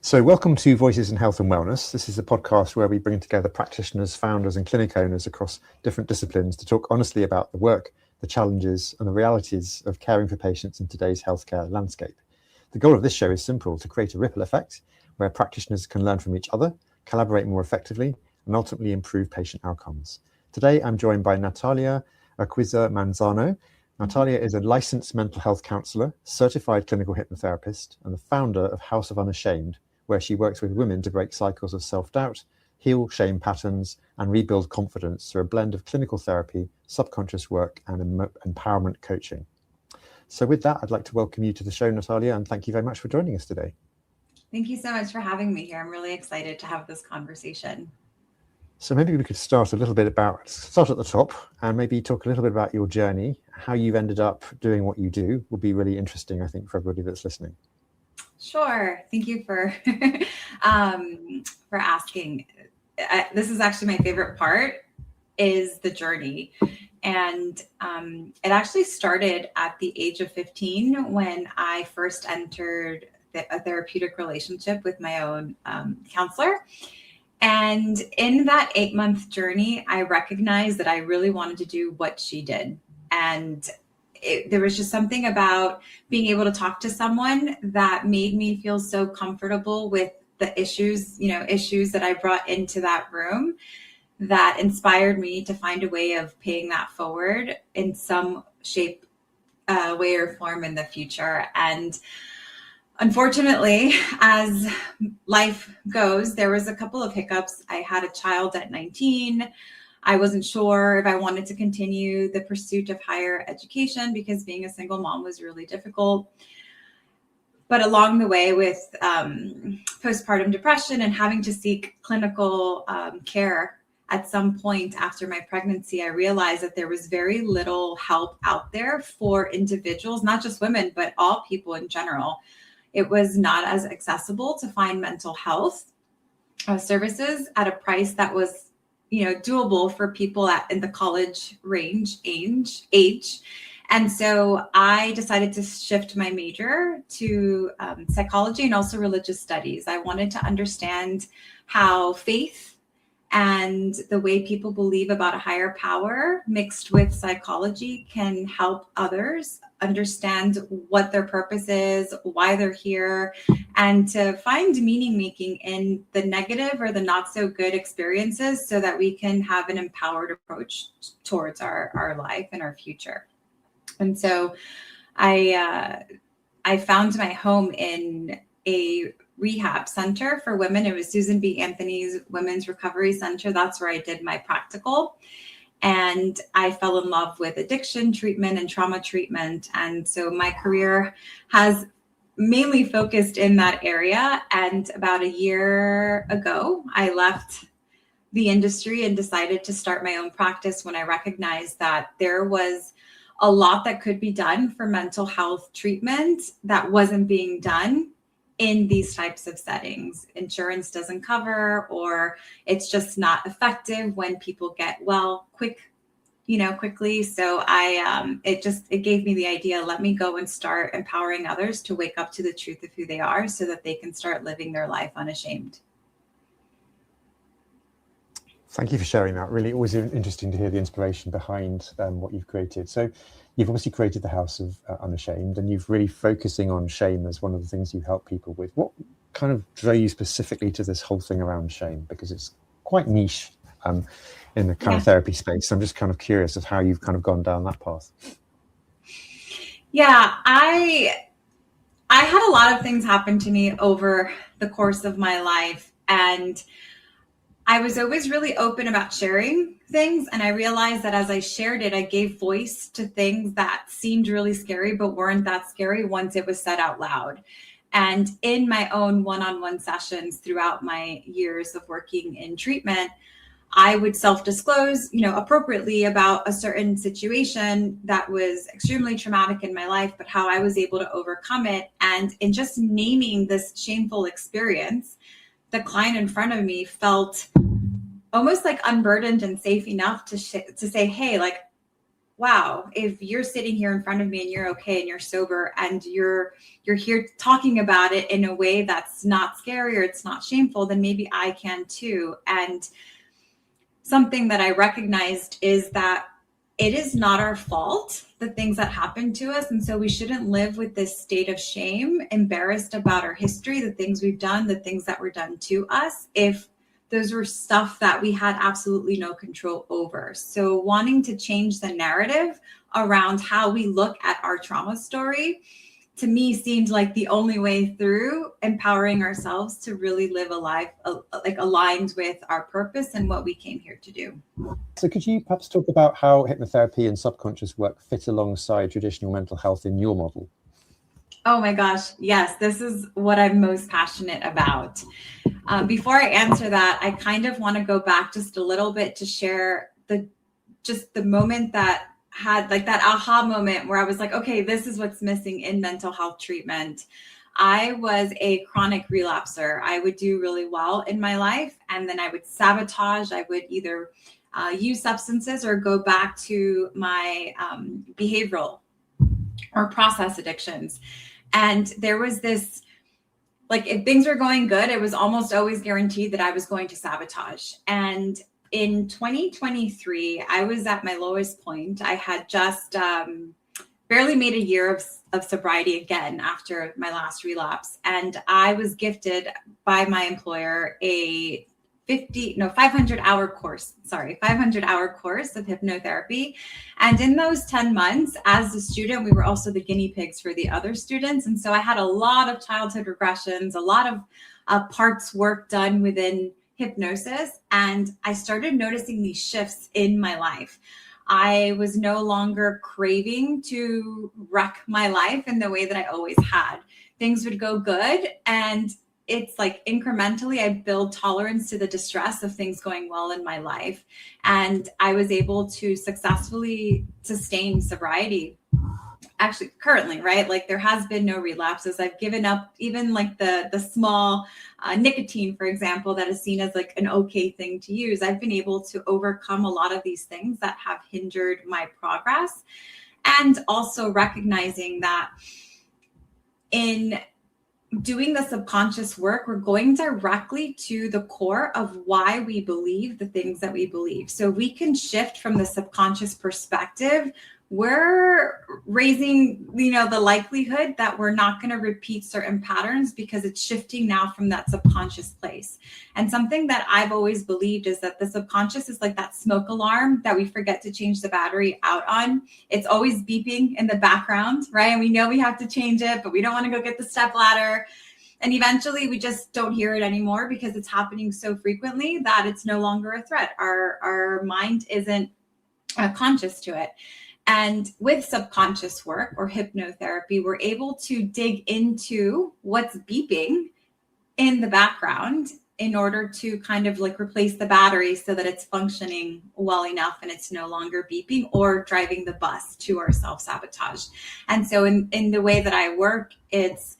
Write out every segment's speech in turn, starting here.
So welcome to Voices in Health and Wellness. This is a podcast where we bring together practitioners, founders and clinic owners across different disciplines to talk honestly about the work, the challenges and the realities of caring for patients in today's healthcare landscape. The goal of this show is simple: to create a ripple effect where practitioners can learn from each other, collaborate more effectively and ultimately improve patient outcomes. Today I'm joined by Natalia Manzano. Natalia is a licensed mental health counsellor, certified clinical hypnotherapist and the founder of House of Unashamed, where she works with women to break cycles of self-doubt, heal shame patterns, and rebuild confidence through a blend of clinical therapy, subconscious work, and empowerment coaching. So with that, I'd like to welcome you to the show, Natalia, and thank you very much for joining us today. Thank you so much for having me here. I'm really excited to have this conversation. So maybe we could start at the top and maybe talk a little bit about your journey, how you've ended up doing what you do will be really interesting, I think, for everybody that's listening. Sure. Thank you for asking. This is actually my favorite part, is the journey. And it actually started at the age of 15 when I first entered a therapeutic relationship with my own counselor. And in that 8-month journey, I recognized that I really wanted to do what she did. And there was just something about being able to talk to someone that made me feel so comfortable with the issues that I brought into that room, that inspired me to find a way of paying that forward in some shape, way or form in the future. And unfortunately, as life goes, there was a couple of hiccups. I had a child at 19. I wasn't sure if I wanted to continue the pursuit of higher education because being a single mom was really difficult. But along the way, with postpartum depression and having to seek clinical care at some point after my pregnancy, I realized that there was very little help out there for individuals, not just women, but all people in general. It was not as accessible to find mental health services at a price that was doable for people in the college range age. And so I decided to shift my major to psychology and also religious studies. I wanted to understand how faith and the way people believe about a higher power mixed with psychology can help others understand what their purpose is, why they're here, and to find meaning making in the negative or the not so good experiences so that we can have an empowered approach towards our life and our future. And so I found my home in a rehab center for women. It was Susan B. Anthony's Women's Recovery Center. That's where I did my practical. And I fell in love with addiction treatment and trauma treatment. And so my career has mainly focused in that area. And about a year ago, I left the industry and decided to start my own practice when I recognized that there was a lot that could be done for mental health treatment that wasn't being done in these types of settings. Insurance doesn't cover, or it's just not effective when people get well quickly. So it gave me the idea, let me go and start empowering others to wake up to the truth of who they are so that they can start living their life unashamed. Thank you for sharing that. Really always interesting to hear the inspiration behind what you've created. So you've obviously created the House of Unashamed, and you've really focusing on shame as one of the things you help people with. What kind of drove you specifically to this whole thing around shame? Because it's quite niche in the kind of therapy space. I'm just kind of curious of how you've kind of gone down that path. Yeah, I had a lot of things happen to me over the course of my life, and I was always really open about sharing things. And I realized that as I shared it, I gave voice to things that seemed really scary, but weren't that scary once it was said out loud. And in my own one-on-one sessions throughout my years of working in treatment, I would self-disclose, appropriately about a certain situation that was extremely traumatic in my life, but how I was able to overcome it. And in just naming this shameful experience, the client in front of me felt almost like unburdened and safe enough to say, hey, like, wow, if you're sitting here in front of me and you're okay and you're sober and you're here talking about it in a way that's not scary or it's not shameful, then maybe I can too. And something that I recognized is that it is not our fault, the things that happen to us. And so we shouldn't live with this state of shame, embarrassed about our history, the things we've done, the things that were done to us, if those were stuff that we had absolutely no control over. So wanting to change the narrative around how we look at our trauma story, to me, seemed like the only way through empowering ourselves to really live a life like aligned with our purpose and what we came here to do. So could you perhaps talk about how hypnotherapy and subconscious work fit alongside traditional mental health in your model? Oh my gosh, yes, this is what I'm most passionate about. Before I answer that, I kind of want to go back just a little bit to share the moment that had like that aha moment where I was like, okay, this is what's missing in mental health treatment. I was a chronic relapser. I would do really well in my life, and then I would sabotage. I would either use substances or go back to my behavioral or process addictions. And there was this, like, if things were going good, it was almost always guaranteed that I was going to sabotage. And in 2023, I was at my lowest point. I had just barely made a year of sobriety again after my last relapse. And I was gifted by my employer a 500-hour course of hypnotherapy. And in those 10 months as a student, we were also the guinea pigs for the other students. And so I had a lot of childhood regressions, a lot of parts work done within hypnosis. And I started noticing these shifts in my life. I was no longer craving to wreck my life in the way that I always had. Things would go good, and it's like incrementally I build tolerance to the distress of things going well in my life. And I was able to successfully sustain sobriety. Actually, currently, right? Like there has been no relapses. I've given up even like the small nicotine, for example, that is seen as like an okay thing to use. I've been able to overcome a lot of these things that have hindered my progress. And also recognizing that in doing the subconscious work, we're going directly to the core of why we believe the things that we believe. So we can shift from the subconscious perspective. We're raising, the likelihood that we're not going to repeat certain patterns because it's shifting now from that subconscious place. And something that I've always believed is that the subconscious is like that smoke alarm that we forget to change the battery out on. It's always beeping in the background, right? And we know we have to change it, but we don't want to go get the stepladder. And eventually we just don't hear it anymore because it's happening so frequently that it's no longer a threat. Our mind isn't conscious to it. And with subconscious work or hypnotherapy, we're able to dig into what's beeping in the background in order to kind of like replace the battery so that it's functioning well enough and it's no longer beeping or driving the bus to our self-sabotage. And so in the way that I work, it's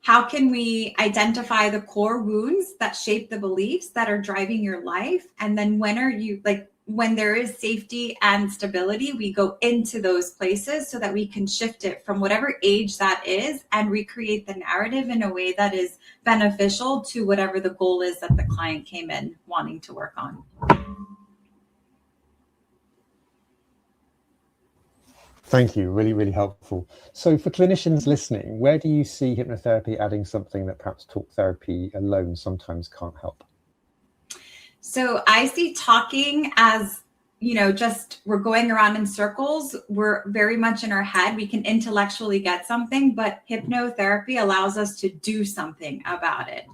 how can we identify the core wounds that shape the beliefs that are driving your life? And then when there is safety and stability, we go into those places so that we can shift it from whatever age that is and recreate the narrative in a way that is beneficial to whatever the goal is that the client came in wanting to work on. Thank you. Really, really helpful. So for clinicians listening, where do you see hypnotherapy adding something that perhaps talk therapy alone sometimes can't help? So I see talking as, just we're going around in circles. We're very much in our head. We can intellectually get something, but hypnotherapy allows us to do something about it.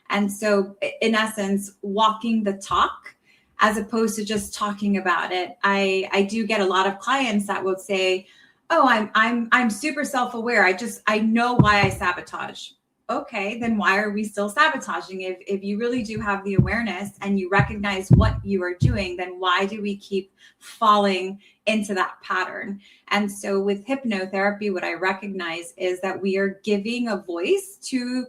And so in essence, walking the talk as opposed to just talking about it. I do get a lot of clients that will say, oh, I'm super self-aware. I know why I sabotage. Okay, then why are we still sabotaging? If you really do have the awareness and you recognize what you are doing, then why do we keep falling into that pattern? And so with hypnotherapy, what I recognize is that we are giving a voice to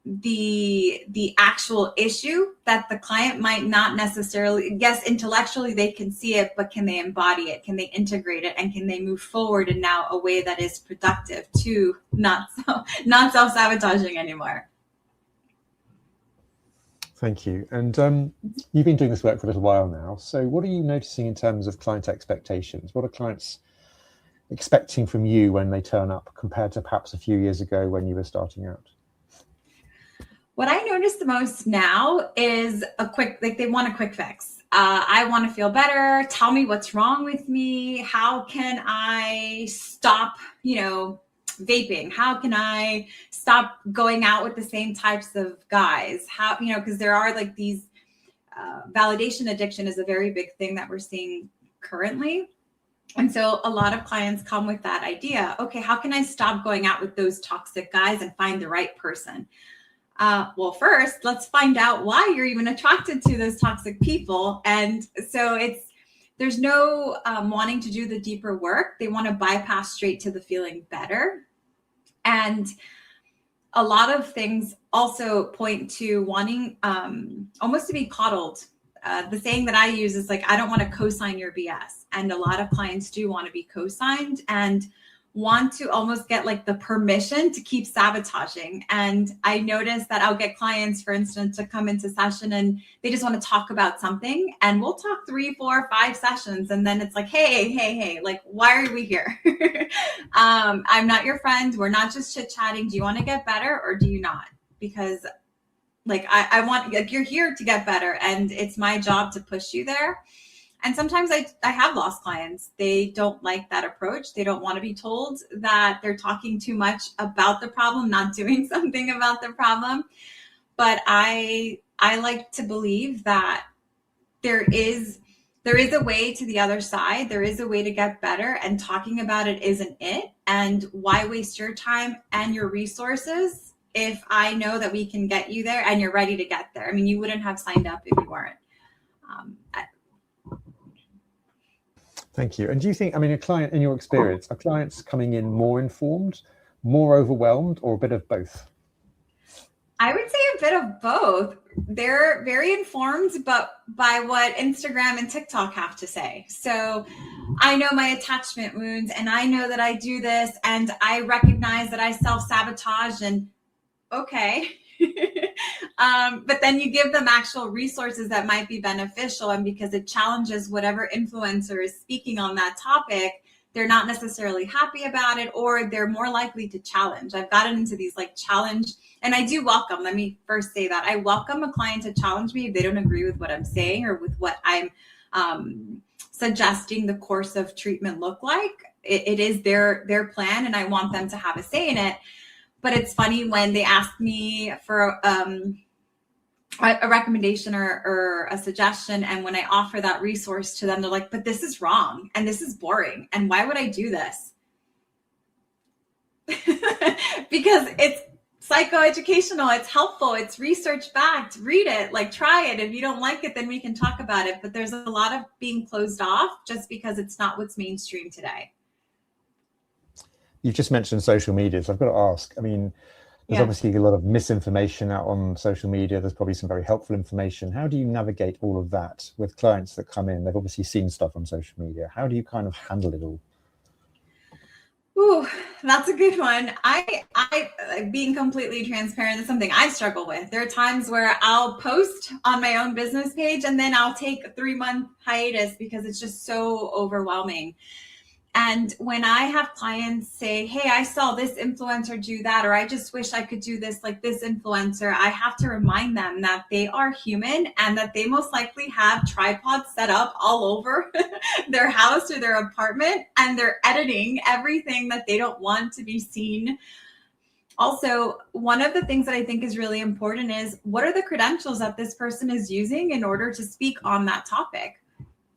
the actual issue that the client might not necessarily, yes, intellectually they can see it, but can they embody it? Can they integrate it? And can they move forward in now a way that is productive to not self-sabotaging anymore? Thank you. And you've been doing this work for a little while now. So what are you noticing in terms of client expectations? What are clients expecting from you when they turn up compared to perhaps a few years ago when you were starting out? What I notice the most now is they want a quick fix. I want to feel better. Tell me what's wrong with me. How can I stop, vaping? How can I stop going out with the same types of guys? How, because there are like these validation addiction is a very big thing that we're seeing currently. And so a lot of clients come with that idea. Okay, how can I stop going out with those toxic guys and find the right person? Well, first, let's find out why you're even attracted to those toxic people. And so there's no wanting to do the deeper work. They want to bypass straight to the feeling better. And a lot of things also point to wanting almost to be coddled. The saying that I use is like, I don't want to co-sign your BS. And a lot of clients do want to be co-signed and want to almost get like the permission to keep sabotaging. And I notice that I'll get clients, for instance, to come into session and they just want to talk about something. And we'll talk 3, 4, 5 sessions. And then it's like, hey, like, why are we here? I'm not your friend. We're not just chit-chatting. Do you want to get better or do you not? Because like, I want, like, you're here to get better and it's my job to push you there. And sometimes I have lost clients. They don't like that approach. They don't want to be told that they're talking too much about the problem, not doing something about the problem. But I like to believe that there is a way to the other side. There is a way to get better, and talking about it isn't it. And why waste your time and your resources if I know that we can get you there and you're ready to get there? I mean, you wouldn't have signed up if you weren't. Thank you. And do you think, a client, in your experience, are clients coming in more informed, more overwhelmed, or a bit of both? I would say a bit of both. They're very informed, but by what Instagram and TikTok have to say. So I know my attachment wounds and I know that I do this and I recognize that I self-sabotage and okay. But then you give them actual resources that might be beneficial, and because it challenges whatever influencer is speaking on that topic, they're not necessarily happy about it, or they're more likely to challenge. I've gotten into these like challenge, and I do welcome, let me first say that I welcome a client to challenge me if they don't agree with what I'm saying or with what I'm suggesting the course of treatment look like. It is their plan, and I want them to have a say in it. But it's funny when they ask me for a recommendation or a suggestion, and when I offer that resource to them, they're like, but this is wrong and this is boring and why would I do this? Because it's psychoeducational, it's helpful, it's research backed. Read it, like try it. If you don't like it, then we can talk about it. But there's a lot of being closed off just because it's not what's mainstream today. You've just mentioned social media, so I've got to ask, there's obviously a lot of misinformation out on social media. There's probably some very helpful information. How do you navigate all of that with clients that come in? They've obviously seen stuff on social media. How do you kind of handle it all? Ooh, that's a good one. I being completely transparent is something I struggle with. There are times where I'll post on my own business page and then I'll take a 3-month hiatus because it's just so overwhelming. And when I have clients say, hey, I saw this influencer do that, or I just wish I could do this like this influencer, I have to remind them that they are human and that they most likely have tripods set up all over their house or their apartment, and they're editing everything that they don't want to be seen. Also, one of the things that I think is really important is, what are the credentials that this person is using in order to speak on that topic?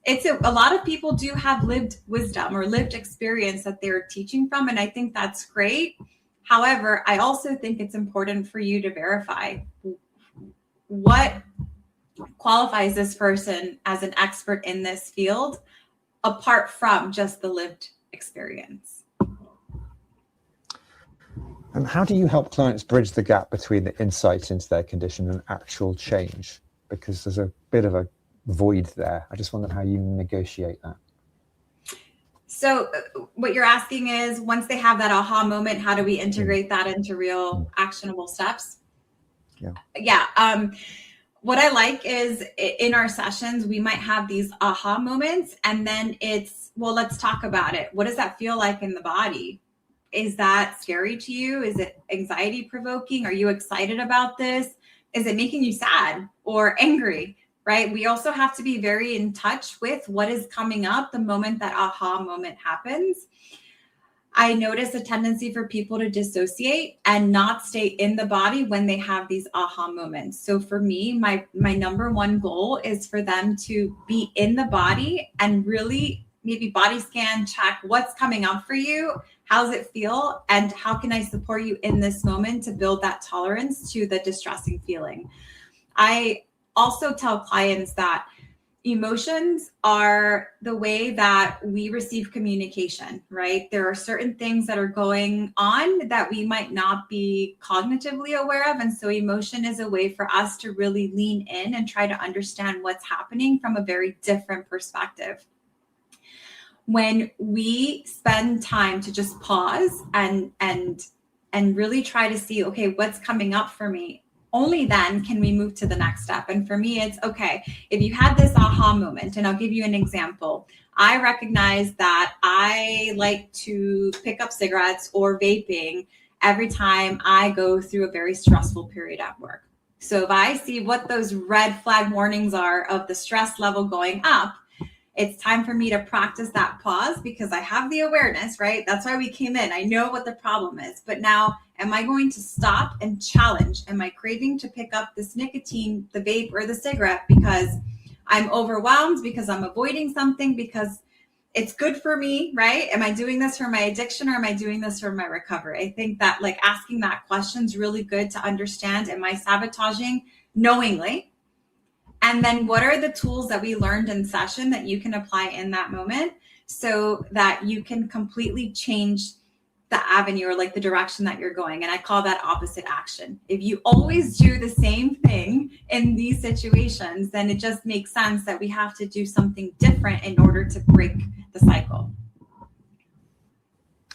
A lot of people do have lived wisdom or lived experience that they're teaching from, and I think that's great. However, I also think it's important for you to verify what qualifies this person as an expert in this field, apart from just the lived experience. And how do you help clients bridge the gap between the insight into their condition and actual change? Because there's a bit of a void there. I just wondered how you negotiate that. So what you're asking is, once they have that aha moment, how do we integrate that into real actionable steps? Yeah. What I like is, in our sessions, we might have these aha moments, and then it's, well, let's talk about it. What does that feel like in the body? Is that scary to you? Is it anxiety provoking? Are you excited about this? Is it making you sad or angry? Right? We also have to be very in touch with what is coming up the moment that aha moment happens. I notice a tendency for people to dissociate and not stay in the body when they have these aha moments. So for me, my number one goal is for them to be in the body and really maybe body scan, check what's coming up for you. How's it feel? And how can I support you in this moment to build that tolerance to the distressing feeling? I also tell clients that emotions are the way that we receive communication, right? There are certain things that are going on that we might not be cognitively aware of. And so emotion is a way for us to really lean in and try to understand what's happening from a very different perspective. When we spend time to just pause and really try to see, okay, what's coming up for me? Only then can we move to the next step. And for me, it's okay, if you had this aha moment, and I'll give you an example. I recognize that I like to pick up cigarettes or vaping every time I go through a very stressful period at work. So if I see what those red flag warnings are of the stress level going up, it's time for me to practice that pause, because I have the awareness, right? That's why we came in. I know what the problem is. But now, am I going to stop and challenge? Am I craving to pick up this nicotine, the vape, or the cigarette because I'm overwhelmed, because I'm avoiding something, because it's good for me, right? Am I doing this for my addiction, or am I doing this for my recovery? I think that like asking that question is really good to understand. Am I sabotaging knowingly? And then what are the tools that we learned in session that you can apply in that moment so that you can completely change the avenue or like the direction that you're going? And I call that opposite action. If you always do the same thing in these situations, then it just makes sense that we have to do something different in order to break the cycle.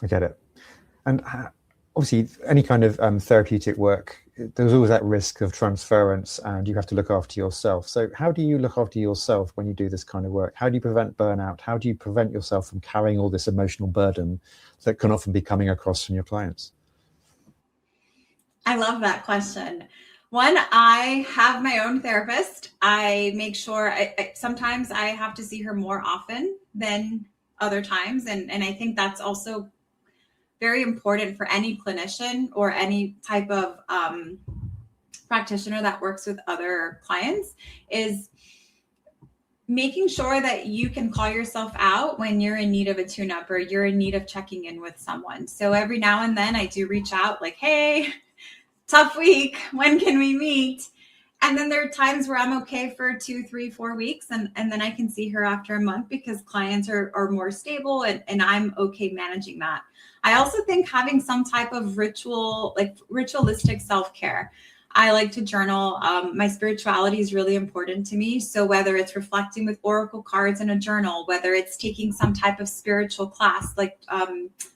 I get it. And obviously, any kind of therapeutic work, there's always that risk of transference, and you have to look after yourself. So how do you look after yourself when you do this kind of work? How do you prevent burnout? How do you prevent yourself from carrying all this emotional burden that can often be coming across from your clients? I love that question. One, I have my own therapist. I make sure sometimes I have to see her more often than other times. And I think that's also very important for any clinician or any type of practitioner that works with other clients, is making sure that you can call yourself out when you're in need of a tune-up or you're in need of checking in with someone. So every now and then I do reach out like, hey, tough week, when can we meet? And then there are times where I'm okay for 2, 3, 4 weeks. And then I can see her after a month because clients are more stable and I'm okay managing that. I also think having some type of ritual, like ritualistic self-care. I like to journal. My spirituality is really important to me. So whether it's reflecting with oracle cards in a journal, whether it's taking some type of spiritual class, like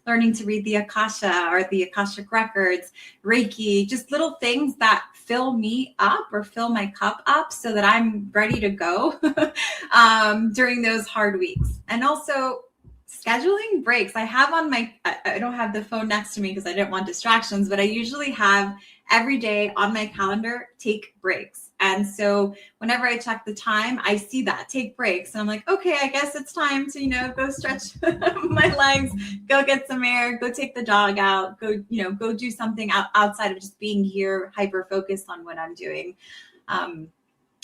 learning to read the Akasha or the Akashic records, Reiki, just little things that fill me up or fill my cup up so that I'm ready to go during those hard weeks. And also scheduling breaks. I have on I don't have the phone next to me because I didn't want distractions, but I usually have every day on my calendar, take breaks. And so whenever I check the time, I see that, take breaks. And I'm like, okay, I guess it's time to, go stretch my legs, go get some air, go take the dog out, go do something outside of just being here, hyper-focused on what I'm doing.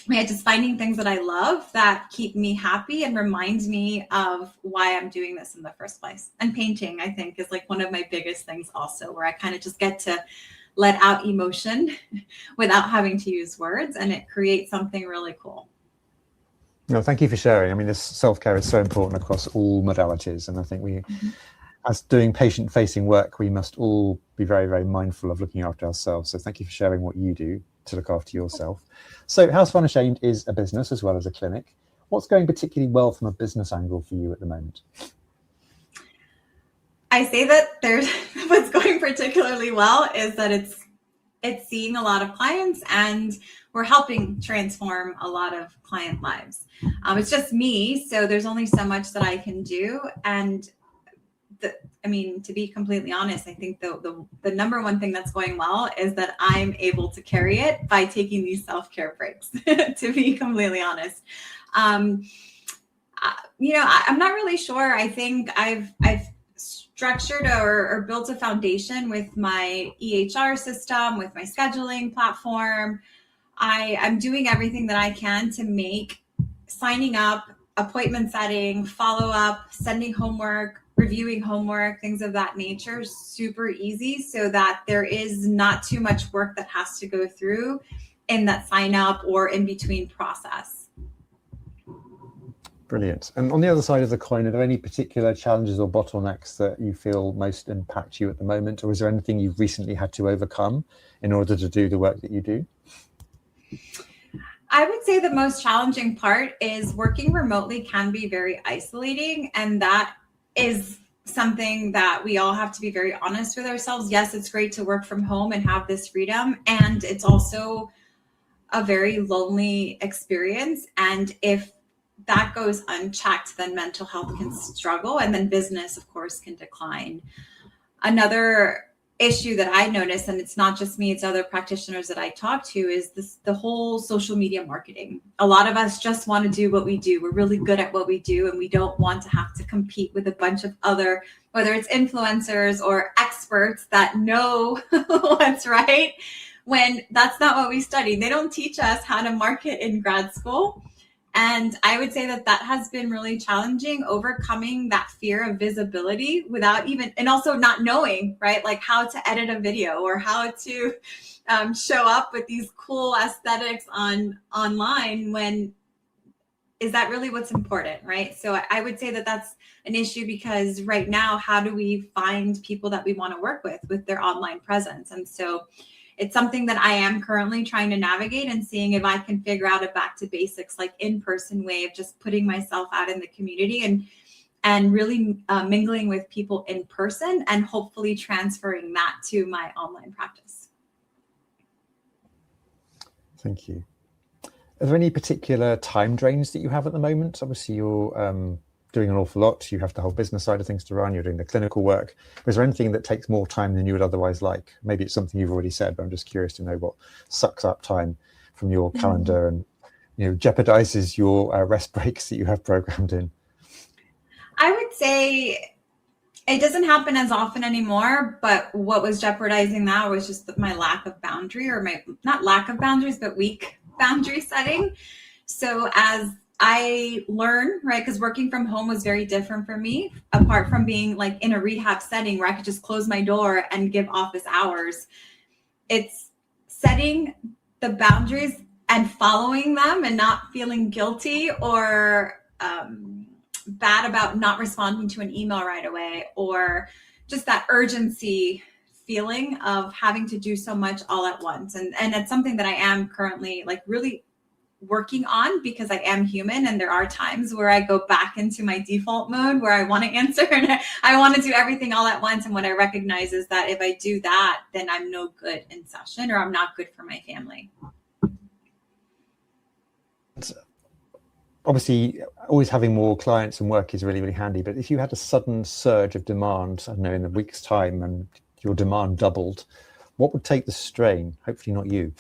Just finding things that I love that keep me happy and reminds me of why I'm doing this in the first place. And painting, I think, is like one of my biggest things also, where I kind of just get to let out emotion without having to use words, and it creates something really cool. No, thank you for sharing. I mean, this self-care is so important across all modalities, and I think as doing patient-facing work, we must all be very, very mindful of looking after ourselves. So thank you for sharing what you do to look after yourself. So House of Unashamed is a business as well as a clinic. What's going particularly well from a business angle for you at the moment? I say that there's what's going particularly well is that it's seeing a lot of clients, and we're helping transform a lot of client lives. It's just me, so there's only so much that I can do. And to be completely honest, I think the number one thing that's going well is that I'm able to carry it by taking these self-care breaks, to be completely honest. I'm not really sure. I think I've structured or built a foundation with my EHR system, with my scheduling platform. I'm doing everything that I can to make signing up, appointment setting, follow up, sending homework, reviewing homework, things of that nature super easy, so that there is not too much work that has to go through in that sign up or in between process. Brilliant. And on the other side of the coin, are there any particular challenges or bottlenecks that you feel most impact you at the moment? Or is there anything you've recently had to overcome in order to do the work that you do? I would say the most challenging part is working remotely can be very isolating. And that is something that we all have to be very honest with ourselves. Yes, it's great to work from home and have this freedom. And it's also a very lonely experience. And if that goes unchecked, then mental health can struggle, and then business, of course, can decline. Another issue that I notice, and it's not just me, it's other practitioners that I talk to, is the whole social media marketing. A lot of us just want to do what we do. We're really good at what we do, and we don't want to have to compete with a bunch of other, whether it's influencers or experts that know what's right, when that's not what we studied. They don't teach us how to market in grad school. And I would say that has been really challenging, overcoming that fear of visibility without even, and also not knowing, right, like how to edit a video or how to show up with these cool aesthetics online, when is that really what's important, right? So I would say that that's an issue, because right now, how do we find people that we want to work with their online presence? And so it's something that I am currently trying to navigate and seeing if I can figure out a back to basics, like in-person way of just putting myself out in the community and really mingling with people in person, and hopefully transferring that to my online practice. Thank you. Are there any particular time drains that you have at the moment? Obviously, you're doing an awful lot. You have the whole business side of things to run. You're doing the clinical work. Is there anything that takes more time than you would otherwise like? Maybe it's something you've already said, but I'm just curious to know what sucks up time from your calendar and jeopardizes your rest breaks that you have programmed in. I would say it doesn't happen as often anymore, but what was jeopardizing that was just my lack of boundary, or my, not lack of boundaries, but weak boundary setting. So as I learn, right, because working from home was very different for me, apart from being like in a rehab setting where I could just close my door and give office hours. It's setting the boundaries and following them and not feeling guilty or bad about not responding to an email right away, or just that urgency feeling of having to do so much all at once. And it's something that I am currently like really working on, because I am human, and there are times where I go back into my default mode where I want to answer and I want to do everything all at once. And what I recognize is that if I do that, then I'm no good in session, or I'm not good for my family. Obviously, always having more clients and work is really, really handy. But if you had a sudden surge of demand, I don't know, in a week's time, and your demand doubled, what would take the strain? Hopefully not you.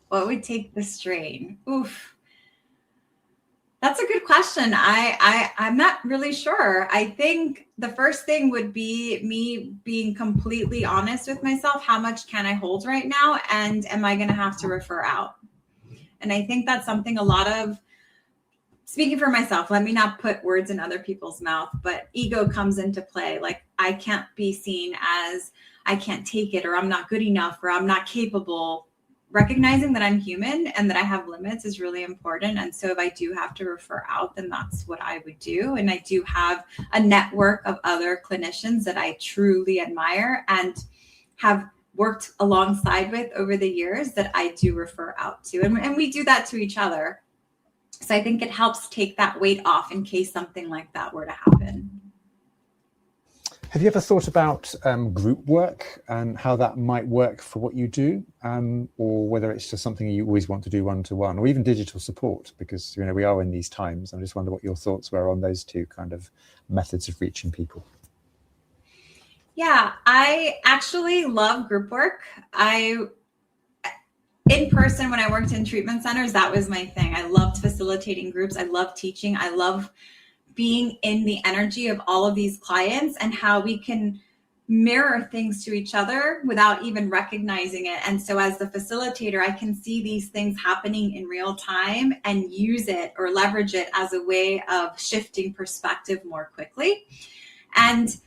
What would take the strain? Oof. That's a good question. I'm not really sure. I think the first thing would be me being completely honest with myself. How much can I hold right now? And am I going to have to refer out? And I think that's something a lot of, speaking for myself, let me not put words in other people's mouth, but ego comes into play. Like, I can't be seen as I can't take it, or I'm not good enough, or I'm not capable. recognizing that I'm human and that I have limits is really important. And so if I do have to refer out, then that's what I would do. And I do have a network of other clinicians that I truly admire and have worked alongside with over the years that I do refer out to. And we do that to each other. So I think it helps take that weight off in case something like that were to happen. Have you ever thought about group work and how that might work for what you do, or whether it's just something you always want to do one-to-one, or even digital support? Because we are in these times. I just wonder what your thoughts were on those two kind of methods of reaching people. Yeah, I actually love group work. In person, when I worked in treatment centers, that was my thing. I loved facilitating groups. I love teaching. I love being in the energy of all of these clients and how we can mirror things to each other without even recognizing it. And so as the facilitator, I can see these things happening in real time and use it or leverage it as a way of shifting perspective more quickly. And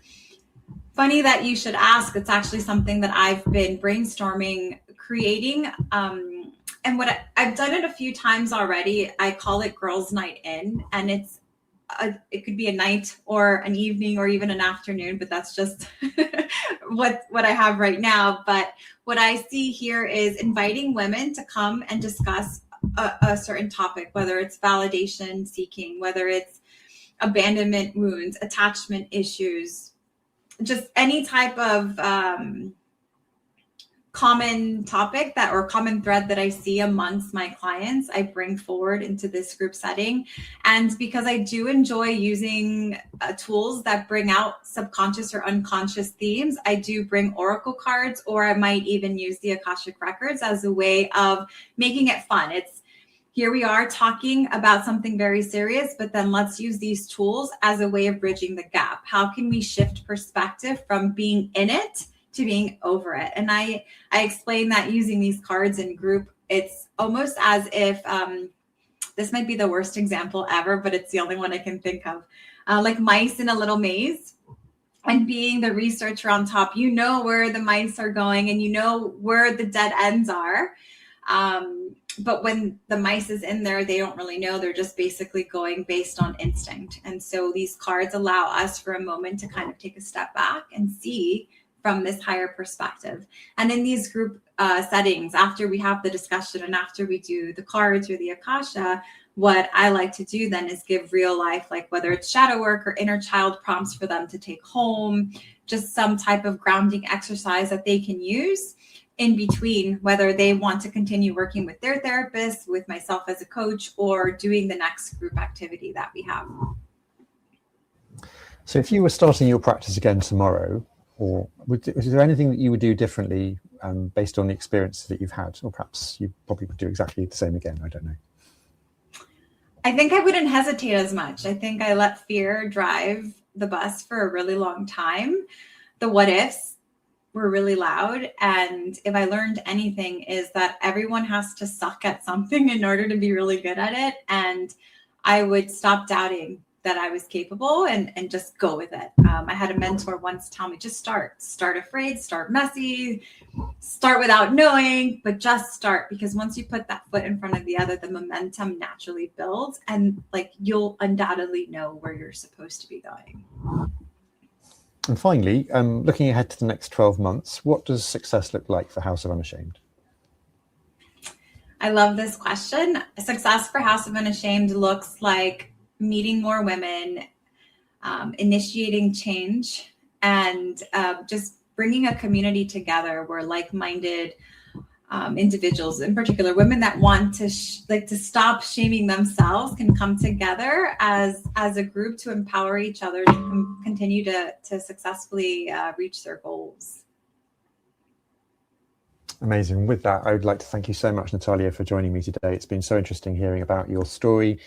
funny that you should ask. It's actually something that I've been brainstorming, creating. And what I've done it a few times already. I call it Girls' Night In, and it could be a night or an evening or even an afternoon, but that's just what I have right now. But what I see here is inviting women to come and discuss a certain topic, whether it's validation seeking, whether it's abandonment wounds, attachment issues, just any type of common topic or common thread that I see amongst my clients, I bring forward into this group setting. And because I do enjoy using tools that bring out subconscious or unconscious themes, I do bring oracle cards, or I might even use the Akashic Records as a way of making it fun. It's here we are talking about something very serious, but then let's use these tools as a way of bridging the gap. How can we shift perspective from being in it to being over it? And I explain that using these cards in group, it's almost as if, this might be the worst example ever, but it's the only one I can think of, like mice in a little maze. And being the researcher on top, you know where the mice are going and you know where the dead ends are. But when the mice is in there, they don't really know. They're just basically going based on instinct. And so these cards allow us for a moment to kind of take a step back and see from this higher perspective. And in these group settings, after we have the discussion and after we do the cards or the Akasha, what I like to do then is give real life, like whether it's shadow work or inner child prompts for them to take home, just some type of grounding exercise that they can use in between, whether they want to continue working with their therapist, with myself as a coach, or doing the next group activity that we have. So if you were starting your practice again tomorrow, or is there anything that you would do differently based on the experience that you've had? Or perhaps you probably would do exactly the same again, I don't know. I think I wouldn't hesitate as much. I think I let fear drive the bus for a really long time. The what ifs were really loud. And if I learned anything is that everyone has to suck at something in order to be really good at it. And I would stop doubting that I was capable and just go with it. I had a mentor once tell me, just start afraid, start messy, start without knowing, but just start, because once you put that foot in front of the other, the momentum naturally builds and like you'll undoubtedly know where you're supposed to be going. And finally, looking ahead to the next 12 months, what does success look like for House of Unashamed? I love this question. Success for House of Unashamed looks like meeting more women, initiating change, and just bringing a community together where like-minded individuals, in particular women that want to to stop shaming themselves, can come together as a group to empower each other to continue to successfully reach their goals. Amazing. With that, I would like to thank you so much, Natalia, for joining me today. It's been so interesting hearing about your story,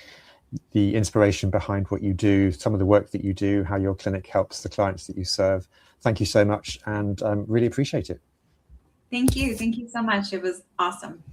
the inspiration behind what you do, some of the work that you do, how your clinic helps the clients that you serve. Thank you so much, and really appreciate it. Thank you. Thank you so much. It was awesome.